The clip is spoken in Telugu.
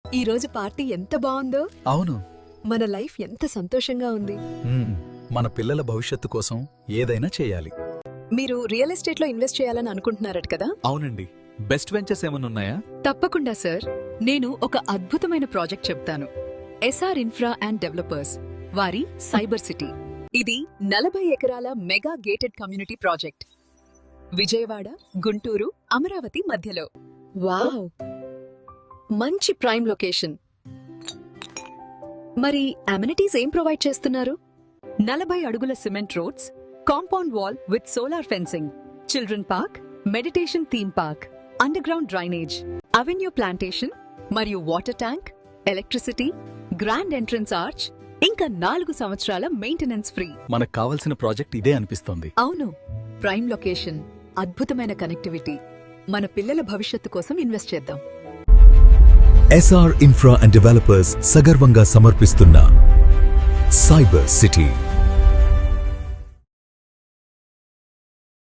ఈ రోజు పార్టీ ఎంత బాగుందో. అవును, మన లైఫ్ ఎంత సంతోషంగా ఉంది. మన పిల్లల భవిష్యత్తు కోసం ఏదైనా చేయాలి. మీరు రియల్ ఎస్టేట్ లో ఇన్వెస్ట్ చేయాలని అనుకుంటున్నారట కదా? అవునండి. బెస్ట్ వెంచర్స్ ఏమన్నున్నాయా? తప్పకుండా సార్. నేను ఒక అద్భుతమైన ప్రాజెక్ట్ చెప్తాను. ఎస్ఆర్ ఇన్ఫ్రా అండ్ డెవలపర్స్ వారి సైబర్ సిటీ. ఇది 40 ఎకరాల mega gated community project. Vijayawada, Guntur, Amaravati మధ్యలో. వావ్, మంచి ప్రైమ్ లొకేషన్. మరి అమ్యూనిటీస్ ఏం ప్రొవైడ్ చేస్తున్నారు? 40 అడుగుల cement roads, compound wall with solar fencing, children park, meditation theme park, underground drainage, avenue plantation మరియు water tank, electricity, grand entrance arch, ఇంకా 4 సంవత్సరాల మెయింటెనెన్స్ ఫ్రీ. మనకు కావాల్సిన ప్రాజెక్ట్ ఇదే అనిపిస్తోంది. అవును, ప్రైమ్ లొకేషన్, అద్భుతమైన కనెక్టివిటీ. మన పిల్లల భవిష్యత్తు కోసం ఇన్వెస్ట్ చేద్దాం. ఎస్ఆర్ ఇన్ఫ్రా అండ్ డెవలపర్స్ సగర్వంగా సమర్పిస్తున్న సైబర్ సిటీ.